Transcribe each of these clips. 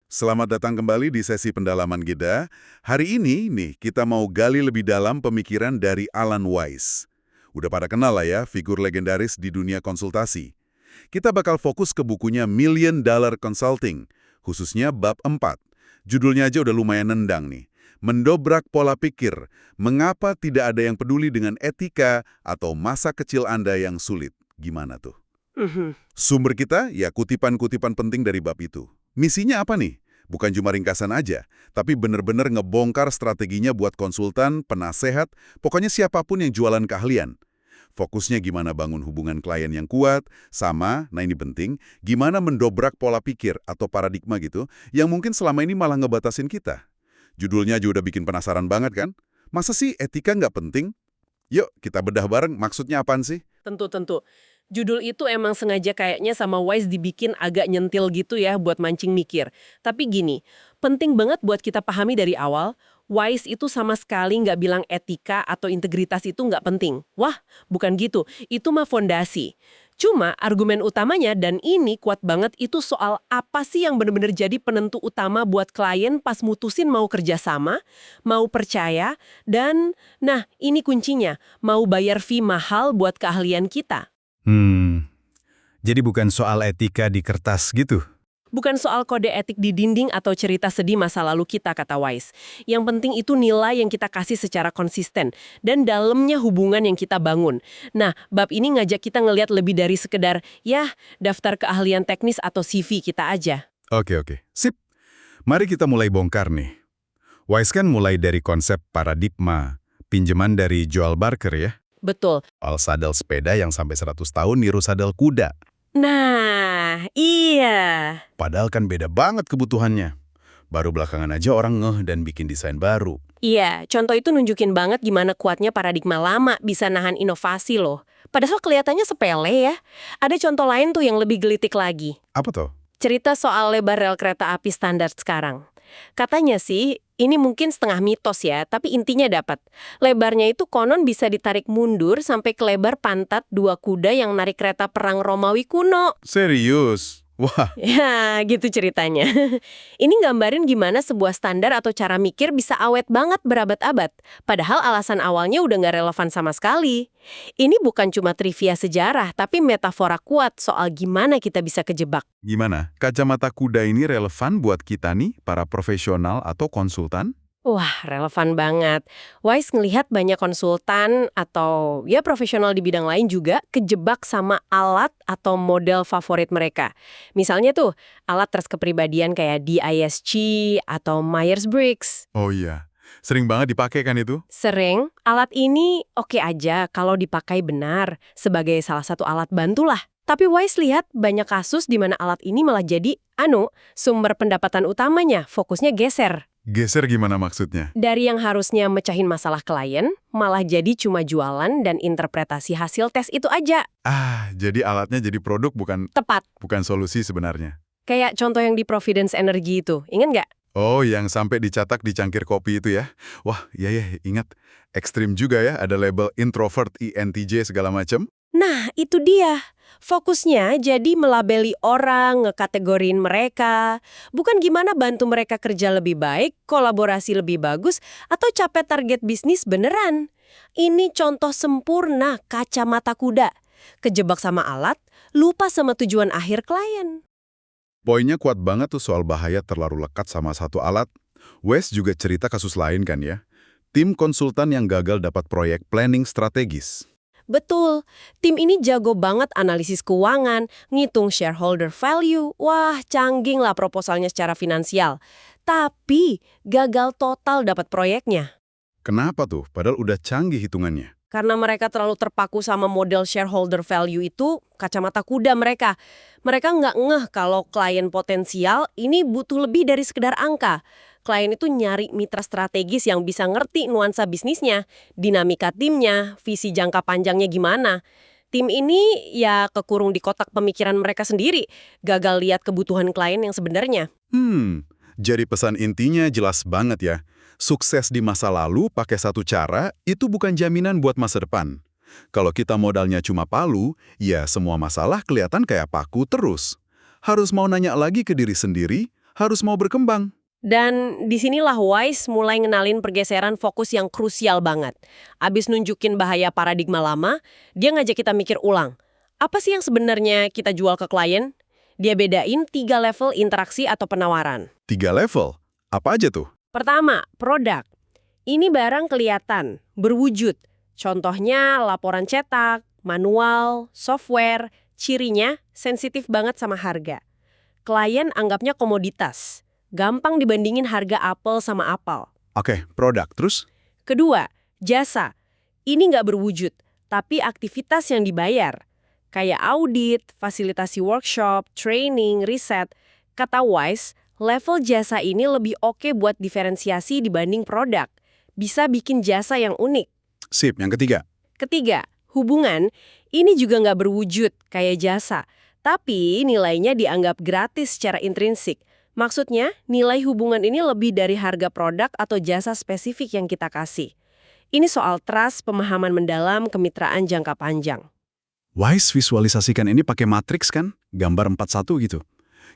Selamat datang kembali di sesi pendalaman kita. Hari ini nih kita mau gali lebih dalam pemikiran dari Alan Weiss. Udah pada kenal lah ya, figur legendaris di dunia konsultasi. Kita bakal fokus ke bukunya Million Dollar Consulting, khususnya bab 4. Judulnya aja udah lumayan nendang nih. Mendobrak pola pikir, mengapa tidak ada yang peduli dengan etika atau masa kecil Anda yang sulit. Gimana tuh? Sumber kita ya kutipan-kutipan penting dari bab itu. Misinya apa nih? Bukan cuma ringkasan aja, tapi bener-bener ngebongkar strateginya buat konsultan, penasehat, pokoknya siapapun yang jualan keahlian. Fokusnya gimana bangun hubungan klien yang kuat, sama, nah ini penting, gimana mendobrak pola pikir atau paradigma gitu, yang mungkin selama ini malah ngebatasin kita. Judulnya juga udah bikin penasaran banget kan? Masa sih etika nggak penting? Yuk, kita bedah bareng maksudnya apaan sih? Tentu. Judul itu emang sengaja kayaknya sama Wise dibikin agak nyentil gitu ya buat mancing mikir. Tapi gini, penting banget buat kita pahami dari awal, Wise itu sama sekali nggak bilang etika atau integritas itu nggak penting. Wah, bukan gitu. Itu mah fondasi. Cuma argumen utamanya, dan ini kuat banget, itu soal apa sih yang benar-benar jadi penentu utama buat klien pas mutusin mau kerjasama, mau percaya, dan, nah ini kuncinya, mau bayar fee mahal buat keahlian kita. Jadi bukan soal etika di kertas gitu? Bukan soal kode etik di dinding atau cerita sedih masa lalu kita, kata Wise. Yang penting itu nilai yang kita kasih secara konsisten dan dalamnya hubungan yang kita bangun. Nah, bab ini ngajak kita ngelihat lebih dari sekedar, ya, daftar keahlian teknis atau CV kita aja. Oke. Sip. Mari kita mulai bongkar nih. Wise kan mulai dari konsep paradigma, pinjaman dari Joel Barker ya? Betul. Soal sadel sepeda yang sampai 100 tahun niru sadel kuda. Nah, iya. Padahal kan beda banget kebutuhannya. Baru belakangan aja orang ngeh dan bikin desain baru. Iya, contoh itu nunjukin banget gimana kuatnya paradigma lama bisa nahan inovasi loh. Padahal kelihatannya sepele ya. Ada contoh lain tuh yang lebih gelitik lagi. Apa tuh? Cerita soal lebar rel kereta api standar sekarang. Katanya sih, ini mungkin setengah mitos ya, tapi intinya dapat. Lebarnya itu konon bisa ditarik mundur sampai ke lebar pantat dua kuda yang narik kereta perang Romawi kuno. Serius? Wah, Ya, gitu ceritanya. Ini gambarin gimana sebuah standar atau cara mikir bisa awet banget berabad-abad. Padahal alasan awalnya udah nggak relevan sama sekali. Ini bukan cuma trivia sejarah, tapi metafora kuat soal gimana kita bisa kejebak. gimana? Kacamata kuda ini relevan buat kita nih, para profesional atau konsultan? Wah, relevan banget. Wise ngelihat banyak konsultan atau ya profesional di bidang lain juga kejebak sama alat atau model favorit mereka. Misalnya tuh, alat tes kepribadian kayak DISC atau Myers-Briggs. Oh iya, sering banget dipakai kan itu? Sering, alat ini oke aja kalau dipakai benar sebagai salah satu alat bantu lah. Tapi Wise lihat banyak kasus di mana alat ini malah jadi, sumber pendapatan utamanya, fokusnya geser. Geser gimana maksudnya? Dari yang harusnya mecahin masalah klien, malah jadi cuma jualan dan interpretasi hasil tes itu aja. Jadi alatnya jadi produk bukan Tepat. solusi sebenarnya. Kayak contoh yang di Providence Energy itu, ingat nggak? Oh, yang sampai dicetak di cangkir kopi itu ya? Wah, iya ingat. Ekstrim juga ya, ada label introvert, INTJ segala macam. Nah, itu dia. Fokusnya jadi melabeli orang, ngekategorin mereka. Bukan gimana bantu mereka kerja lebih baik, kolaborasi lebih bagus, atau capai target bisnis beneran. Ini contoh sempurna kacamata kuda. Kejebak sama alat, lupa sama tujuan akhir klien. Poinnya kuat banget tuh soal bahaya terlalu lekat sama satu alat. Wes juga cerita kasus lain kan ya? Tim konsultan yang gagal dapat proyek planning strategis. Betul, tim ini jago banget analisis keuangan, ngitung shareholder value, wah canggih lah proposalnya secara finansial. Tapi gagal total dapat proyeknya. Kenapa tuh? Padahal udah canggih hitungannya. Karena mereka terlalu terpaku sama model shareholder value itu, kacamata kuda mereka. Mereka nggak ngeh kalau klien potensial ini butuh lebih dari sekedar angka. Klien itu nyari mitra strategis yang bisa ngerti nuansa bisnisnya, dinamika timnya, visi jangka panjangnya gimana. Tim ini ya kekurung di kotak pemikiran mereka sendiri, gagal lihat kebutuhan klien yang sebenarnya. Jadi pesan intinya jelas banget ya. Sukses di masa lalu pakai satu cara, itu bukan jaminan buat masa depan. Kalau kita modalnya cuma palu, ya semua masalah kelihatan kayak paku terus. Harus mau nanya lagi ke diri sendiri, harus mau berkembang. Dan disinilah Wise mulai ngenalin pergeseran fokus yang krusial banget. Abis nunjukin bahaya paradigma lama, dia ngajak kita mikir ulang. Apa sih yang sebenarnya kita jual ke klien? Dia bedain 3 level interaksi atau penawaran. 3 level? Apa aja tuh? Pertama, produk. Ini barang kelihatan, berwujud. Contohnya laporan cetak, manual, software, cirinya sensitif banget sama harga. Klien anggapnya komoditas. Gampang dibandingin harga apel sama apel. Oke, produk. Terus? Kedua, jasa. Ini nggak berwujud, tapi aktivitas yang dibayar. Kayak audit, fasilitasi workshop, training, riset. Kata Wise, level jasa ini lebih oke buat diferensiasi dibanding produk. Bisa bikin jasa yang unik. Sip, yang ketiga. Ketiga, hubungan. Ini juga nggak berwujud kayak jasa. Tapi nilainya dianggap gratis secara intrinsik. Maksudnya, nilai hubungan ini lebih dari harga produk atau jasa spesifik yang kita kasih. Ini soal trust, pemahaman mendalam, kemitraan jangka panjang. Wise visualisasikan ini pakai matriks kan? Gambar 4:1 gitu.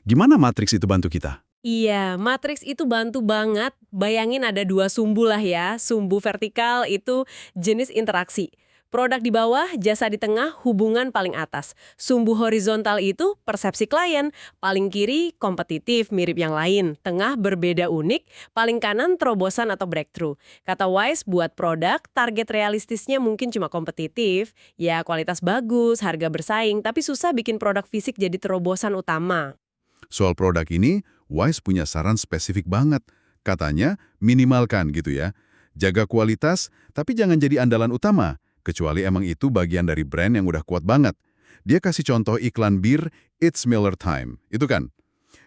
Gimana matriks itu bantu kita? Iya, matriks itu bantu banget. Bayangin ada 2 sumbu lah ya. Sumbu vertikal itu jenis interaksi. Produk di bawah, jasa di tengah, hubungan paling atas. Sumbu horizontal itu persepsi klien. Paling kiri, kompetitif, mirip yang lain. Tengah, berbeda unik. Paling kanan, terobosan atau breakthrough. Kata Wise, buat produk, target realistisnya mungkin cuma kompetitif. Ya, kualitas bagus, harga bersaing, tapi susah bikin produk fisik jadi terobosan utama. Soal produk ini, Wise punya saran spesifik banget. Katanya, minimalkan gitu ya. Jaga kualitas, tapi jangan jadi andalan utama. Kecuali emang itu bagian dari brand yang udah kuat banget. Dia kasih contoh iklan bir, It's Miller Time. Itu kan?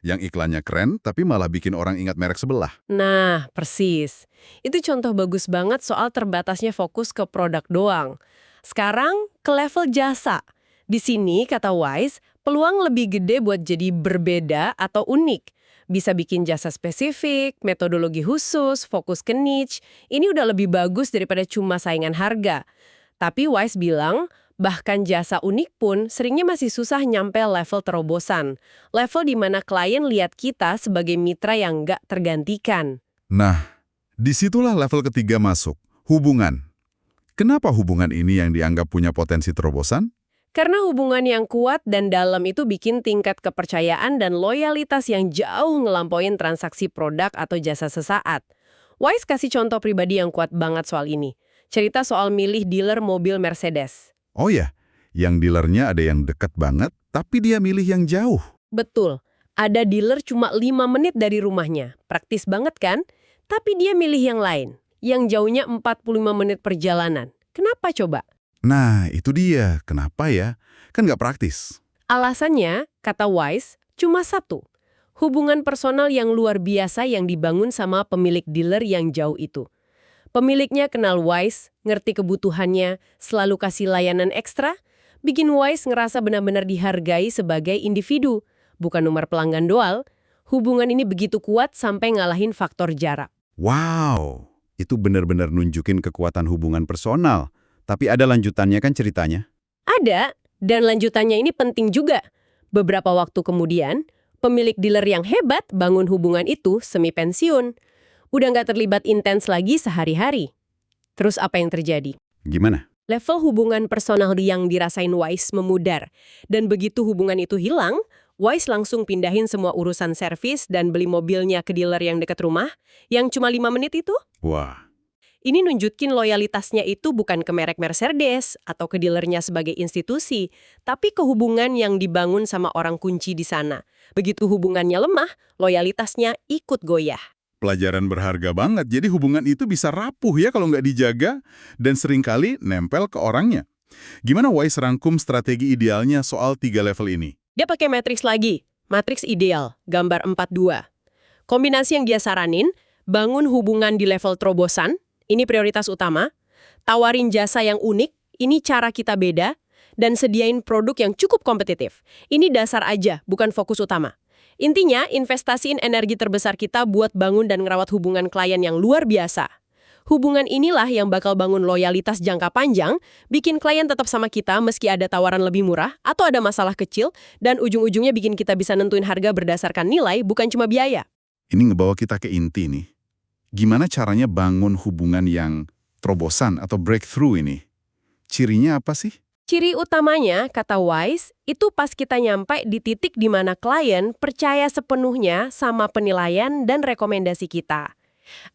Yang iklannya keren, tapi malah bikin orang ingat merek sebelah. Nah, persis. Itu contoh bagus banget soal terbatasnya fokus ke produk doang. Sekarang, ke level jasa. Di sini, kata Wise, peluang lebih gede buat jadi berbeda atau unik. Bisa bikin jasa spesifik, metodologi khusus, fokus ke niche. Ini udah lebih bagus daripada cuma saingan harga. Tapi Wise bilang, bahkan jasa unik pun seringnya masih susah nyampe level terobosan. Level di mana klien lihat kita sebagai mitra yang nggak tergantikan. Nah, disitulah level ketiga masuk, hubungan. Kenapa hubungan ini yang dianggap punya potensi terobosan? Karena hubungan yang kuat dan dalam itu bikin tingkat kepercayaan dan loyalitas yang jauh ngelampauin transaksi produk atau jasa sesaat. Wise kasih contoh pribadi yang kuat banget soal ini. Cerita soal milih dealer mobil Mercedes. Oh ya, yang dealernya ada yang dekat banget, tapi dia milih yang jauh. Betul, ada dealer cuma 5 menit dari rumahnya. Praktis banget kan? Tapi dia milih yang lain, yang jauhnya 45 menit perjalanan. Kenapa coba? Nah, itu dia. Kenapa ya? Kan nggak praktis. Alasannya, kata Wise, cuma satu. Hubungan personal yang luar biasa yang dibangun sama pemilik dealer yang jauh itu. Pemiliknya kenal Wise, ngerti kebutuhannya, selalu kasih layanan ekstra, bikin Wise ngerasa benar-benar dihargai sebagai individu, bukan nomor pelanggan doang. Hubungan ini begitu kuat sampai ngalahin faktor jarak. Wow, itu benar-benar nunjukin kekuatan hubungan personal. Tapi ada lanjutannya kan ceritanya? Ada, dan lanjutannya ini penting juga. Beberapa waktu kemudian, pemilik dealer yang hebat bangun hubungan itu semi pensiun. Udah nggak terlibat intens lagi sehari-hari. Terus apa yang terjadi? Gimana? Level hubungan personal yang dirasain Wise memudar. Dan begitu hubungan itu hilang, Wise langsung pindahin semua urusan servis dan beli mobilnya ke dealer yang dekat rumah, yang cuma 5 menit itu. Wah, Ini nunjukin loyalitasnya itu bukan ke merek Mercedes atau ke dealernya sebagai institusi, tapi ke hubungan yang dibangun sama orang kunci di sana. Begitu hubungannya lemah, loyalitasnya ikut goyah. Pelajaran berharga banget, jadi hubungan itu bisa rapuh ya kalau nggak dijaga dan seringkali nempel ke orangnya. Gimana Wise rangkum strategi idealnya soal 3 level ini? Dia pakai matriks lagi, matriks ideal, gambar 4-2. Kombinasi yang dia saranin, bangun hubungan di level terobosan, ini prioritas utama, tawarin jasa yang unik, ini cara kita beda, dan sediain produk yang cukup kompetitif. Ini dasar aja, bukan fokus utama. Intinya, investasiin energi terbesar kita buat bangun dan ngerawat hubungan klien yang luar biasa. Hubungan inilah yang bakal bangun loyalitas jangka panjang, bikin klien tetap sama kita meski ada tawaran lebih murah atau ada masalah kecil, dan ujung-ujungnya bikin kita bisa nentuin harga berdasarkan nilai, bukan cuma biaya. Ini ngebawa kita ke inti nih. Gimana caranya bangun hubungan yang terobosan atau breakthrough ini? Cirinya apa sih? Ciri utamanya, kata Wise, itu pas kita nyampe di titik di mana klien percaya sepenuhnya sama penilaian dan rekomendasi kita.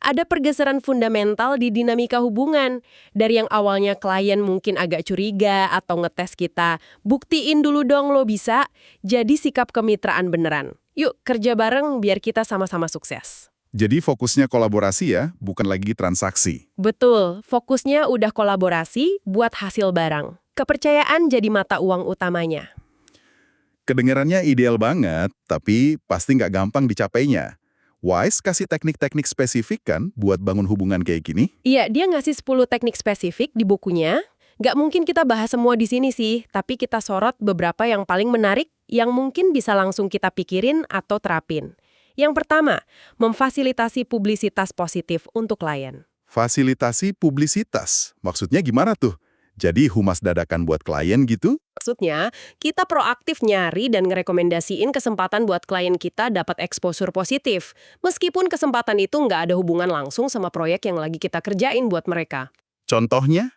Ada pergeseran fundamental di dinamika hubungan. Dari yang awalnya klien mungkin agak curiga atau ngetes kita, buktiin dulu dong lo bisa, jadi sikap kemitraan beneran. Yuk kerja bareng biar kita sama-sama sukses. Jadi fokusnya kolaborasi ya, bukan lagi transaksi. Betul, fokusnya udah kolaborasi buat hasil barang. Kepercayaan jadi mata uang utamanya. Kedengarannya ideal banget, tapi pasti nggak gampang dicapainya. Wise kasih teknik-teknik spesifik kan buat bangun hubungan kayak gini? Iya, dia ngasih 10 teknik spesifik di bukunya. Nggak mungkin kita bahas semua di sini sih, tapi kita sorot beberapa yang paling menarik yang mungkin bisa langsung kita pikirin atau terapin. Yang pertama, memfasilitasi publisitas positif untuk klien. Fasilitasi publisitas, maksudnya gimana tuh? Jadi humas dadakan buat klien gitu? Maksudnya, kita proaktif nyari dan ngerekomendasiin kesempatan buat klien kita dapat exposure positif, meskipun kesempatan itu nggak ada hubungan langsung sama proyek yang lagi kita kerjain buat mereka. Contohnya?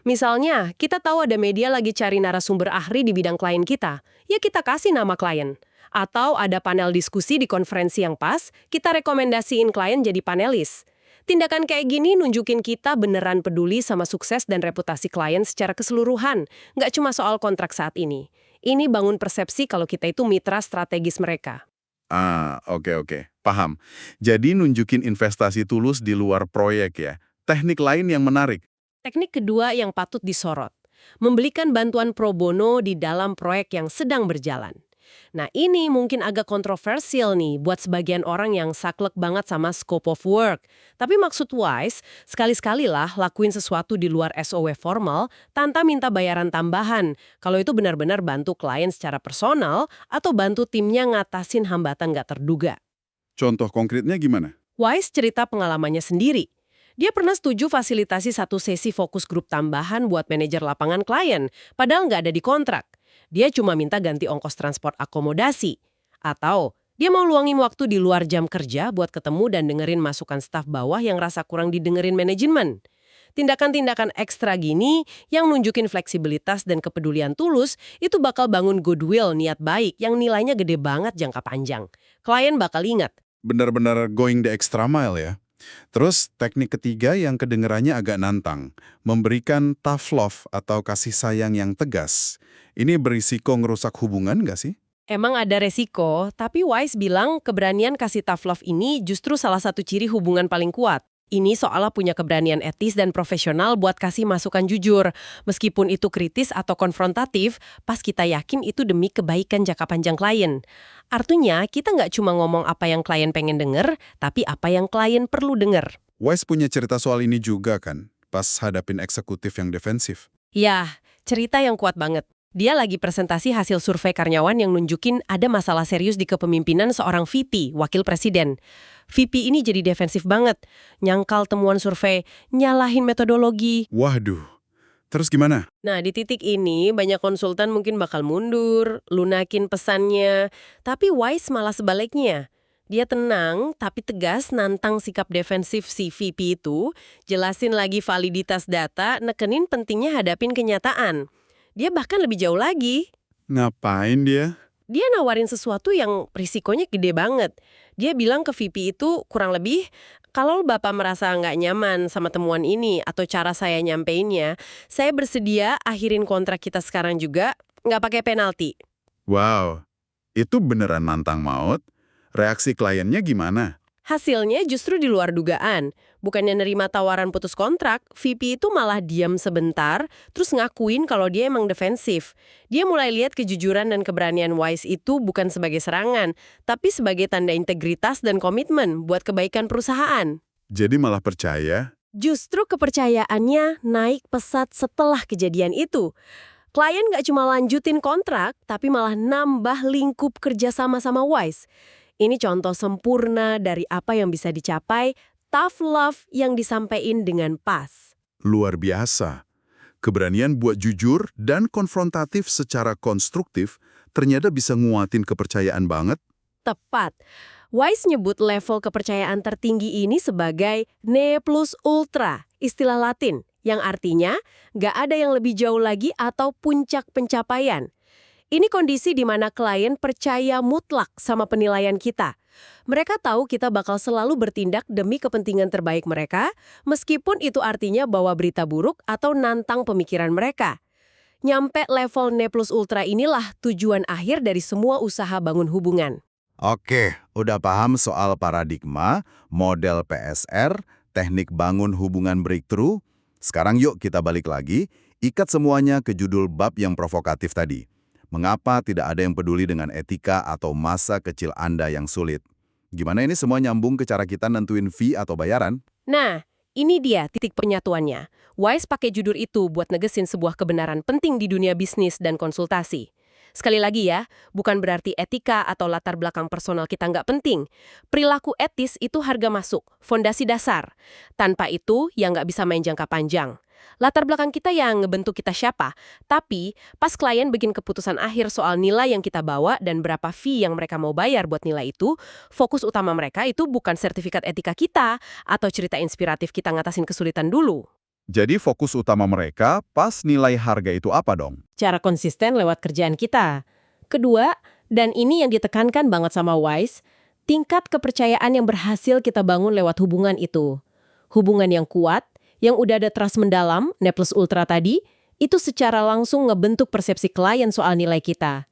Misalnya, kita tahu ada media lagi cari narasumber ahli di bidang klien kita, ya kita kasih nama klien. Atau ada panel diskusi di konferensi yang pas, kita rekomendasiin klien jadi panelis. Tindakan kayak gini nunjukin kita beneran peduli sama sukses dan reputasi klien secara keseluruhan, nggak cuma soal kontrak saat ini. Ini bangun persepsi kalau kita itu mitra strategis mereka. Oke. Paham. Jadi nunjukin investasi tulus di luar proyek ya. Teknik lain yang menarik. Teknik kedua yang patut disorot, memberikan bantuan pro bono di dalam proyek yang sedang berjalan. Nah ini mungkin agak kontroversial nih buat sebagian orang yang saklek banget sama scope of work. Tapi maksud Wise, sekali-sekalilah lakuin sesuatu di luar SOW formal tanpa minta bayaran tambahan. Kalau itu benar-benar bantu klien secara personal atau bantu timnya ngatasin hambatan nggak terduga. Contoh konkretnya gimana? Wise cerita pengalamannya sendiri. Dia pernah setuju fasilitasi satu sesi fokus grup tambahan buat manajer lapangan klien, padahal nggak ada di kontrak. Dia cuma minta ganti ongkos transport akomodasi. Atau dia mau luangin waktu di luar jam kerja buat ketemu dan dengerin masukan staf bawah yang rasa kurang didengerin manajemen. Tindakan-tindakan ekstra gini yang nunjukin fleksibilitas dan kepedulian tulus itu bakal bangun goodwill niat baik yang nilainya gede banget jangka panjang. Klien bakal ingat. Benar-benar going the extra mile ya. Terus teknik ketiga yang kedengerannya agak nantang, memberikan tough love atau kasih sayang yang tegas. Ini berisiko ngerusak hubungan nggak sih? Emang ada resiko, tapi Wise bilang keberanian kasih tough love ini justru salah satu ciri hubungan paling kuat. Ini soalnya punya keberanian etis dan profesional buat kasih masukan jujur. Meskipun itu kritis atau konfrontatif, pas kita yakin itu demi kebaikan jangka panjang klien. Artinya, kita nggak cuma ngomong apa yang klien pengen denger, tapi apa yang klien perlu denger. Wise punya cerita soal ini juga kan, pas hadapin eksekutif yang defensif. Ya, cerita yang kuat banget. Dia lagi presentasi hasil survei karyawan yang nunjukin ada masalah serius di kepemimpinan seorang VP, wakil presiden. VP ini jadi defensif banget, nyangkal temuan survei, nyalahin metodologi. Waduh, terus gimana? Nah, di titik ini banyak konsultan mungkin bakal mundur, lunakin pesannya. Tapi Wise malah sebaliknya. Dia tenang, tapi tegas nantang sikap defensif si VP itu, jelasin lagi validitas data, nekenin pentingnya hadapin kenyataan. Dia bahkan lebih jauh lagi. Ngapain dia? Dia nawarin sesuatu yang risikonya gede banget. Dia bilang ke VP itu kurang lebih, kalau Bapak merasa nggak nyaman sama temuan ini atau cara saya nyampeinnya, saya bersedia akhirin kontrak kita sekarang juga, nggak pakai penalti. Wow, itu beneran nantang maut? Reaksi kliennya gimana? Hasilnya justru di luar dugaan. Bukannya nerima tawaran putus kontrak, VP itu malah diam sebentar, terus ngakuin kalau dia emang defensif. Dia mulai lihat kejujuran dan keberanian Wise itu bukan sebagai serangan, tapi sebagai tanda integritas dan komitmen buat kebaikan perusahaan. Jadi malah percaya? Justru kepercayaannya naik pesat setelah kejadian itu. Klien nggak cuma lanjutin kontrak, tapi malah nambah lingkup kerja sama Wise. Ini contoh sempurna dari apa yang bisa dicapai tough love yang disampaikan dengan pas. Luar biasa. Keberanian buat jujur dan konfrontatif secara konstruktif ternyata bisa nguatin kepercayaan banget. Tepat. Wise nyebut level kepercayaan tertinggi ini sebagai ne plus ultra, istilah Latin, yang artinya nggak ada yang lebih jauh lagi atau puncak pencapaian. Ini kondisi di mana klien percaya mutlak sama penilaian kita. Mereka tahu kita bakal selalu bertindak demi kepentingan terbaik mereka, meskipun itu artinya bawa berita buruk atau nantang pemikiran mereka. Nyampe level ne plus ultra inilah tujuan akhir dari semua usaha bangun hubungan. Oke, udah paham soal paradigma, model PSR, teknik bangun hubungan breakthrough. Sekarang yuk kita balik lagi, ikat semuanya ke judul bab yang provokatif tadi. Mengapa tidak ada yang peduli dengan etika atau masa kecil Anda yang sulit? Gimana ini semua nyambung ke cara kita nentuin fee atau bayaran? Nah, ini dia titik penyatuannya. Wise pakai judul itu buat negesin sebuah kebenaran penting di dunia bisnis dan konsultasi. Sekali lagi ya, bukan berarti etika atau latar belakang personal kita nggak penting. Perilaku etis itu harga masuk, fondasi dasar. Tanpa itu, ya nggak bisa main jangka panjang. Latar belakang kita yang ngebentuk kita siapa, tapi pas klien bikin keputusan akhir soal nilai yang kita bawa dan berapa fee yang mereka mau bayar buat nilai itu, fokus utama mereka itu bukan sertifikat etika kita atau cerita inspiratif kita ngatasin kesulitan dulu. Jadi fokus utama mereka pas nilai harga itu apa dong? Cara konsisten lewat kerjaan kita. Kedua, dan ini yang ditekankan banget sama Wise, tingkat kepercayaan yang berhasil kita bangun lewat hubungan itu. Hubungan yang kuat, yang udah ada trust mendalam, ne plus ultra tadi, itu secara langsung ngebentuk persepsi klien soal nilai kita.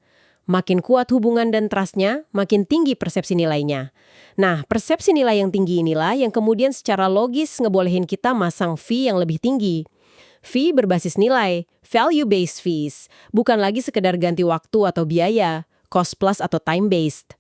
Makin kuat hubungan dan trust-nya, makin tinggi persepsi nilainya. Nah, persepsi nilai yang tinggi inilah yang kemudian secara logis ngebolehin kita masang fee yang lebih tinggi. Fee berbasis nilai, value-based fees, bukan lagi sekedar ganti waktu atau biaya, cost plus atau time-based.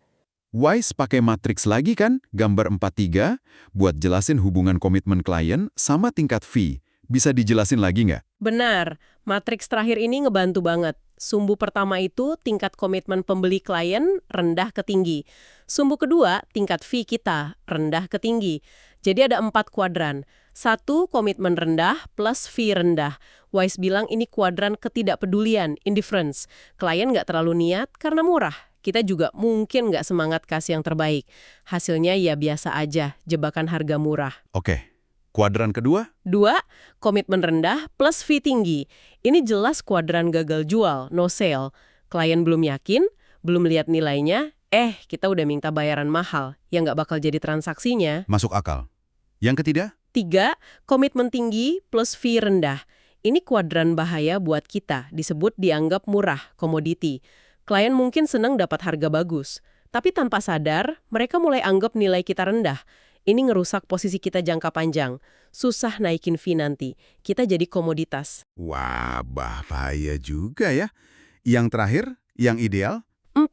Wise pakai matriks lagi kan, gambar 43, buat jelasin hubungan komitmen klien sama tingkat fee. Bisa dijelasin lagi nggak? Benar, matriks terakhir ini ngebantu banget. Sumbu pertama itu tingkat komitmen pembeli klien rendah ke tinggi. Sumbu kedua, tingkat fee kita rendah ke tinggi. Jadi ada 4 kuadran. 1, komitmen rendah plus fee rendah. Wise bilang ini kuadran ketidakpedulian, indifference. Klien nggak terlalu niat karena murah. Kita juga mungkin nggak semangat kasih yang terbaik. Hasilnya ya biasa aja, jebakan harga murah. Oke, kuadran kedua? 2, komitmen rendah plus fee tinggi. Ini jelas kuadran gagal jual, no sale. Klien belum yakin, belum lihat nilainya, kita udah minta bayaran mahal, yang nggak bakal jadi transaksinya. Masuk akal. Yang ketiga? 3, komitmen tinggi plus fee rendah. Ini kuadran bahaya buat kita, disebut dianggap murah, komoditi. Klien mungkin senang dapat harga bagus, tapi tanpa sadar, mereka mulai anggap nilai kita rendah. Ini ngerusak posisi kita jangka panjang. Susah naikin fee nanti. Kita jadi komoditas. Wah, bahaya juga ya. Yang terakhir, yang ideal? 4,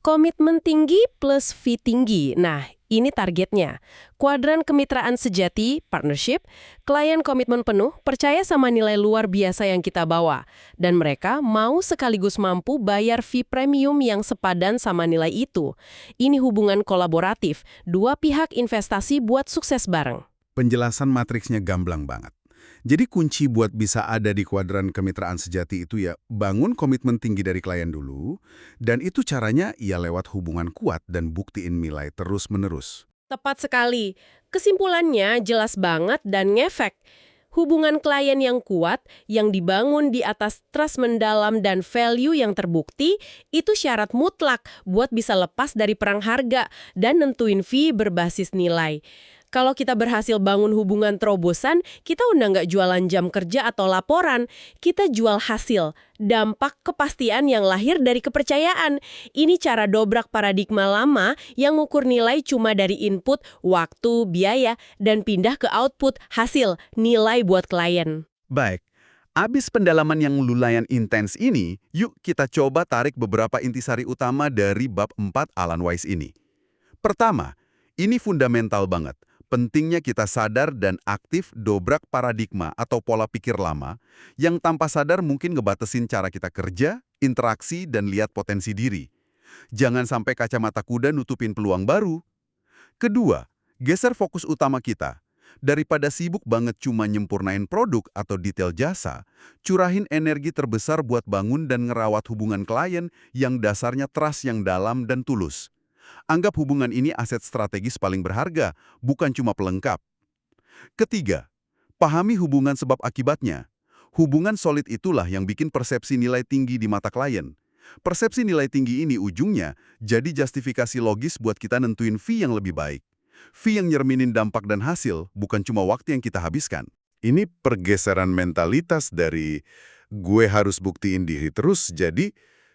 komitmen tinggi plus fee tinggi. Nah, ini targetnya. Kuadran kemitraan sejati, partnership, klien komitmen penuh, percaya sama nilai luar biasa yang kita bawa. Dan mereka mau sekaligus mampu bayar fee premium yang sepadan sama nilai itu. Ini hubungan kolaboratif, dua pihak investasi buat sukses bareng. Penjelasan matriksnya gamblang banget. Jadi kunci buat bisa ada di kuadran kemitraan sejati itu ya bangun komitmen tinggi dari klien dulu, dan itu caranya ya lewat hubungan kuat dan buktiin nilai terus-menerus. Tepat sekali. Kesimpulannya jelas banget dan ngefek. Hubungan klien yang kuat, yang dibangun di atas trust mendalam dan value yang terbukti, itu syarat mutlak buat bisa lepas dari perang harga dan nentuin fee berbasis nilai. Kalau kita berhasil bangun hubungan terobosan, kita udah nggak jualan jam kerja atau laporan. Kita jual hasil, dampak kepastian yang lahir dari kepercayaan. Ini cara dobrak paradigma lama yang ngukur nilai cuma dari input, waktu, biaya, dan pindah ke output, hasil, nilai buat klien. Baik, abis pendalaman yang lumayan intens ini, yuk kita coba tarik beberapa intisari utama dari bab 4 Alan Wise ini. Pertama, ini fundamental banget. Pentingnya kita sadar dan aktif dobrak paradigma atau pola pikir lama yang tanpa sadar mungkin ngebatasin cara kita kerja, interaksi, dan lihat potensi diri. Jangan sampai kacamata kuda nutupin peluang baru. Kedua, geser fokus utama kita. Daripada sibuk banget cuma nyempurnain produk atau detail jasa, curahin energi terbesar buat bangun dan ngerawat hubungan klien yang dasarnya trust yang dalam dan tulus. Anggap hubungan ini aset strategis paling berharga, bukan cuma pelengkap. Ketiga, pahami hubungan sebab akibatnya. Hubungan solid itulah yang bikin persepsi nilai tinggi di mata klien. Persepsi nilai tinggi ini ujungnya jadi justifikasi logis buat kita nentuin fee yang lebih baik. Fee yang nyerminin dampak dan hasil, bukan cuma waktu yang kita habiskan. Ini pergeseran mentalitas dari gue harus buktiin diri terus, jadi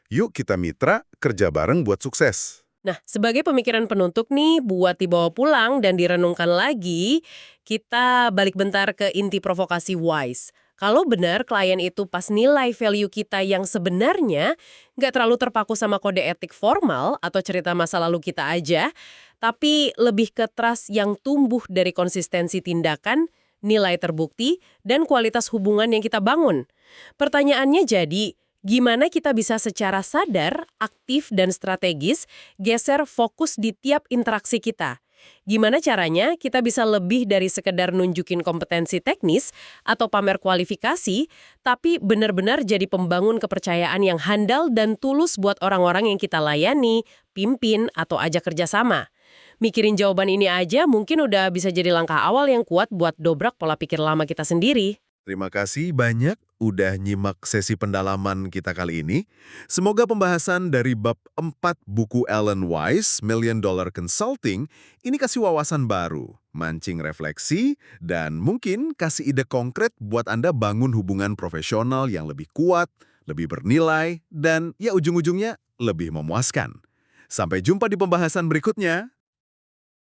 yuk kita mitra, kerja bareng buat sukses. Nah, sebagai pemikiran penutup nih, buat dibawa pulang dan direnungkan lagi, kita balik bentar ke inti provokasi WISE. Kalau benar klien itu pas nilai value kita yang sebenarnya nggak terlalu terpaku sama kode etik formal atau cerita masa lalu kita aja, tapi lebih ke trust yang tumbuh dari konsistensi tindakan, nilai terbukti, dan kualitas hubungan yang kita bangun. Pertanyaannya jadi, gimana kita bisa secara sadar, aktif, dan strategis geser fokus di tiap interaksi kita? Gimana caranya kita bisa lebih dari sekedar nunjukin kompetensi teknis atau pamer kualifikasi, tapi benar-benar jadi pembangun kepercayaan yang handal dan tulus buat orang-orang yang kita layani, pimpin, atau ajak kerjasama? Mikirin jawaban ini aja mungkin udah bisa jadi langkah awal yang kuat buat dobrak pola pikir lama kita sendiri. Terima kasih banyak udah nyimak sesi pendalaman kita kali ini. Semoga pembahasan dari bab 4 buku Alan Weiss, Million Dollar Consulting, ini kasih wawasan baru, mancing refleksi, dan mungkin kasih ide konkret buat Anda bangun hubungan profesional yang lebih kuat, lebih bernilai, dan ya ujung-ujungnya lebih memuaskan. Sampai jumpa di pembahasan berikutnya.